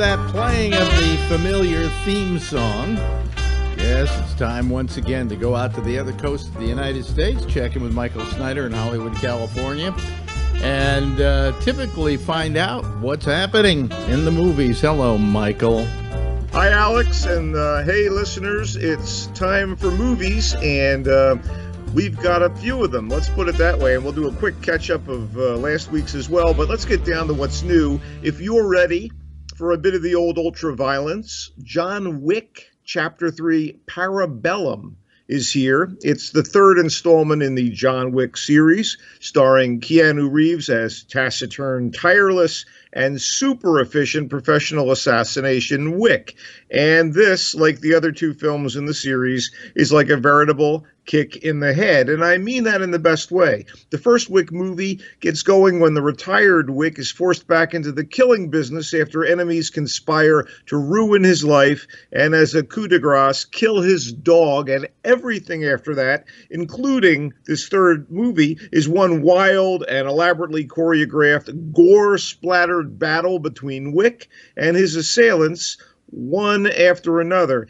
that playing of the familiar theme song. Yes, it's time once again to go out to the other coast of the United States, check in with Michael Snyder in Hollywood, California, and typically find out what's happening in the movies. Hello, Michael. Hi, Alex, and hey, listeners. It's time for movies, and we've got a few of them. Let's put it that way, and we'll do a quick catch-up of last week's as well, but let's get down to what's new. If you're ready for a bit of the old ultra-violence, John Wick Chapter 3 Parabellum is here. It's the third installment in the John Wick series, starring Keanu Reeves as taciturn, tireless, and super efficient professional assassination Wick. And this, like the other two films in the series, is like a veritable kick in the head. And I mean that in the best way. The first Wick movie gets going when the retired Wick is forced back into the killing business after enemies conspire to ruin his life and, as a coup de grace, kill his dog. And everything after that, including this third movie, is one wild and elaborately choreographed, gore-splattered battle between Wick and his assailants, one after another.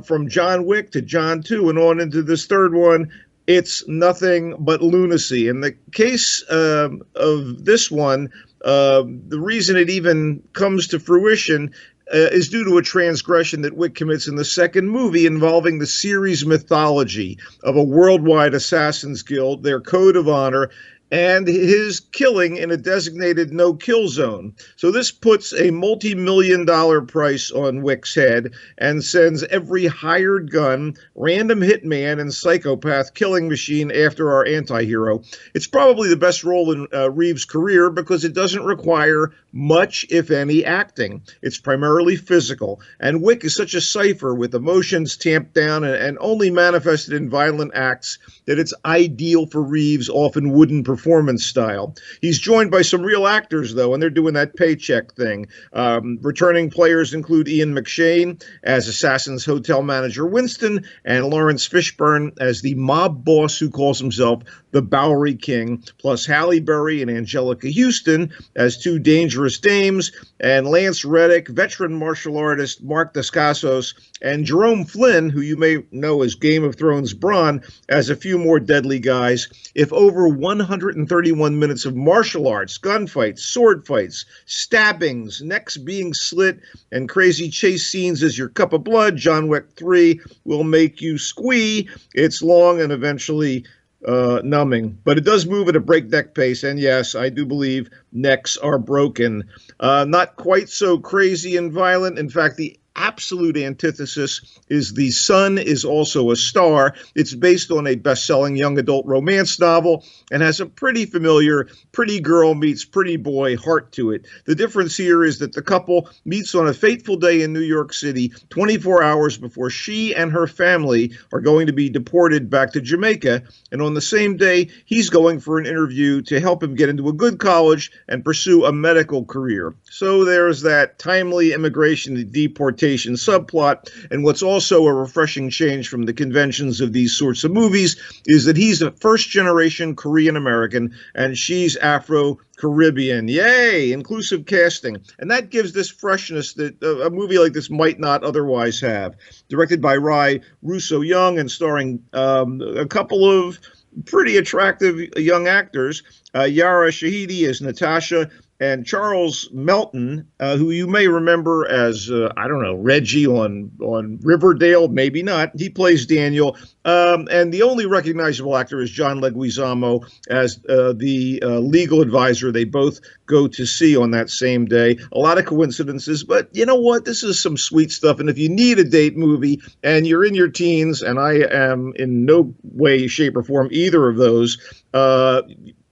From John Wick to John 2 and on into this third one, it's nothing but lunacy. In the case of this one, the reason it even comes to fruition is due to a transgression that Wick commits in the second movie involving the series mythology of a worldwide assassins guild, their code of honor, and his killing in a designated no-kill zone. So this puts a multi-million-dollar price on Wick's head and sends every hired gun, random hitman, and psychopath killing machine after our anti-hero. It's probably the best role in Reeves' career because it doesn't require much, if any, acting. It's primarily physical, and Wick is such a cipher with emotions tamped down and only manifested in violent acts that it's ideal for Reeves' often wooden performance style. He's joined by some real actors, though, and they're doing that paycheck thing. Returning players include Ian McShane as Assassin's hotel manager Winston, and Lawrence Fishburne as the mob boss who calls himself the Bowery King, plus Halle Berry and Angelica Houston as two dangerous dames, and Lance Reddick, veteran martial artist Mark Dacascos, and Jerome Flynn, who you may know as Game of Thrones Bronn, as a few more deadly guys. If over 131 minutes of martial arts, gunfights, sword fights, stabbings, necks being slit, and crazy chase scenes is your cup of blood, John Wick 3 will make you squee. It's long and eventually numbing, but it does move at a breakneck pace, and yes, I do believe necks are broken. Not quite so crazy and violent. In fact, the absolute antithesis is The Sun Is Also a Star. It's based on a best-selling young adult romance novel and has a pretty familiar pretty girl meets pretty boy heart to it. The difference here is that the couple meets on a fateful day in New York City, 24 hours before she and her family are going to be deported back to Jamaica, and on the same day, he's going for an interview to help him get into a good college and pursue a medical career. So there's that timely immigration and deportation subplot, and what's also a refreshing change from the conventions of these sorts of movies is that he's a first-generation Korean American and she's Afro-Caribbean. Yay! Inclusive casting. And that gives this freshness that a movie like this might not otherwise have. Directed by Rai Russo-Young and starring a couple of pretty attractive young actors. Yara Shahidi as Natasha, and Charles Melton, who you may remember as, I don't know, Reggie on Riverdale, maybe not. He plays Daniel. And the only recognizable actor is John Leguizamo as the legal advisor they both go to see on that same day. A lot of coincidences, but you know what? This is some sweet stuff. And if you need a date movie and you're in your teens, and I am in no way, shape, or form either of those,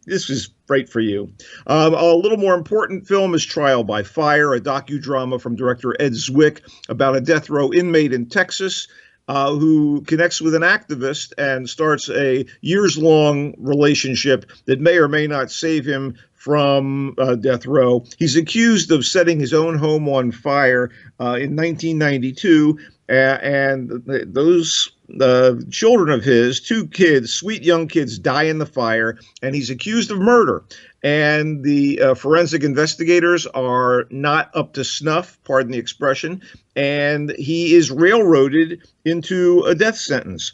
this is right for you. A little more important film is Trial by Fire, a docudrama from director Ed Zwick about a death row inmate in Texas who connects with an activist and starts a years-long relationship that may or may not save him from death row. He's accused of setting his own home on fire in 1992, and those children of his, two kids, sweet young kids, die in the fire, and he's accused of murder. And the forensic investigators are not up to snuff, pardon the expression, and he is railroaded into a death sentence.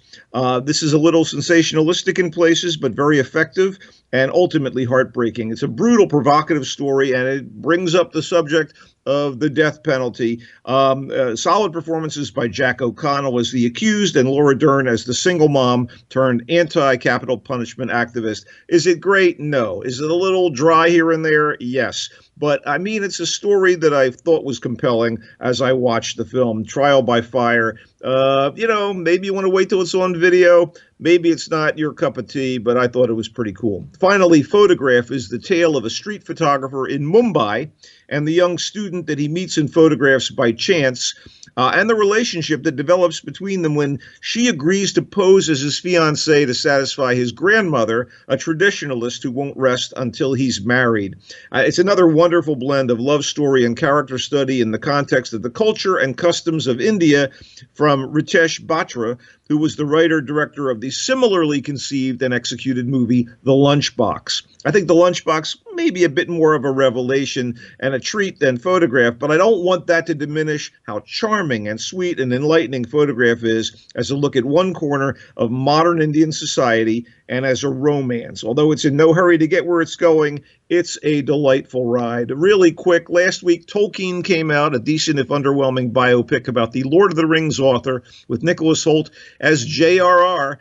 This is a little sensationalistic in places, but very effective and ultimately heartbreaking. It's a brutal, provocative story, and it brings up the subject of the death penalty. Solid performances by Jack O'Connell as the accused and Laura Dern as the single mom turned anti-capital punishment activist. Is it great? No. Is it a little dry here and there? Yes. But I mean, it's a story that I thought was compelling as I watched the film. Trial by fire. Maybe you want to wait till it's on video. Maybe it's not your cup of tea, but I thought it was pretty cool. Finally, Photograph is the tale of a street photographer in Mumbai and the young student that he meets and photographs by chance, and the relationship that develops between them when she agrees to pose as his fiancée to satisfy his grandmother, a traditionalist who won't rest until he's married. It's another wonderful blend of love story and character study in the context of the culture and customs of India from Ritesh Batra, who was the writer-director of the similarly conceived and executed movie The Lunchbox. I think The Lunchbox may be a bit more of a revelation and a treat than Photograph, but I don't want that to diminish how charming and sweet and enlightening Photograph is as a look at one corner of modern Indian society and as a romance. Although it's in no hurry to get where it's going, it's a delightful ride. Really quick, last week Tolkien came out, a decent if underwhelming biopic about the Lord of the Rings author with Nicholas Hoult as J.R.R.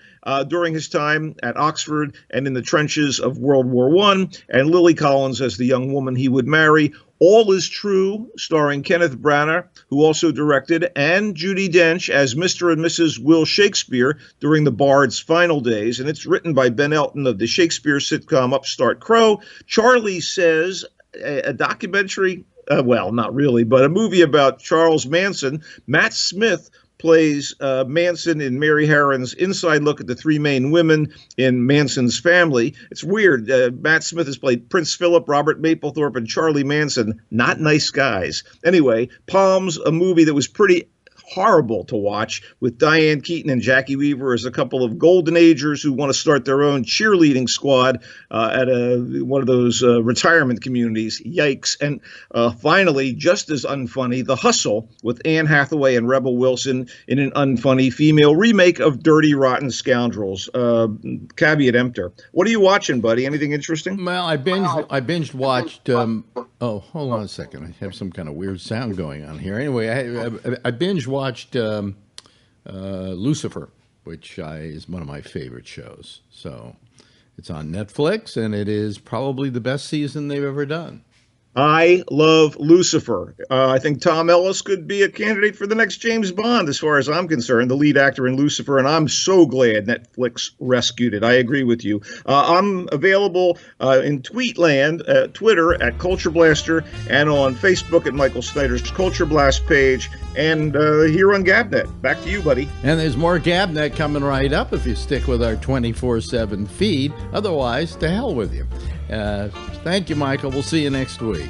During his time at Oxford and in the trenches of World War I, and Lily Collins as the young woman he would marry. All Is True, starring Kenneth Branagh, who also directed, and Judi Dench as Mr. and Mrs. Will Shakespeare during the Bard's final days. And it's written by Ben Elton of the Shakespeare sitcom Upstart Crow. Charlie Says, a documentary, well, not really, but a movie about Charles Manson. Matt Smith plays Manson in Mary Harron's Inside Look at the Three Main Women in Manson's Family. It's weird. Matt Smith has played Prince Philip, Robert Mapplethorpe, and Charlie Manson. Not nice guys. Anyway, Palms, a movie that was pretty horrible to watch, with Diane Keaton and Jackie Weaver as a couple of golden agers who want to start their own cheerleading squad at one of those retirement communities. Yikes. And finally, just as unfunny, The Hustle with Anne Hathaway and Rebel Wilson in an unfunny female remake of Dirty Rotten Scoundrels. Caveat emptor. What are you watching, buddy? Anything interesting? Well, I binged watched. Oh, hold on a second. I have some kind of weird sound going on here. Anyway, I binge watched Lucifer, which is one of my favorite shows. So it's on Netflix, and it is probably the best season they've ever done. I love Lucifer. I think Tom Ellis could be a candidate for the next James Bond, as far as I'm concerned, the lead actor in Lucifer, and I'm so glad Netflix rescued it. I agree with you. I'm available in Tweetland, Twitter at Culture Blaster, and on Facebook at Michael Snyder's Culture Blast page, and here on GABNet. Back to you, buddy. And there's more GABNet coming right up if you stick with our 24/7 feed. Otherwise, to hell with you. Thank you, Michael. We'll see you next week.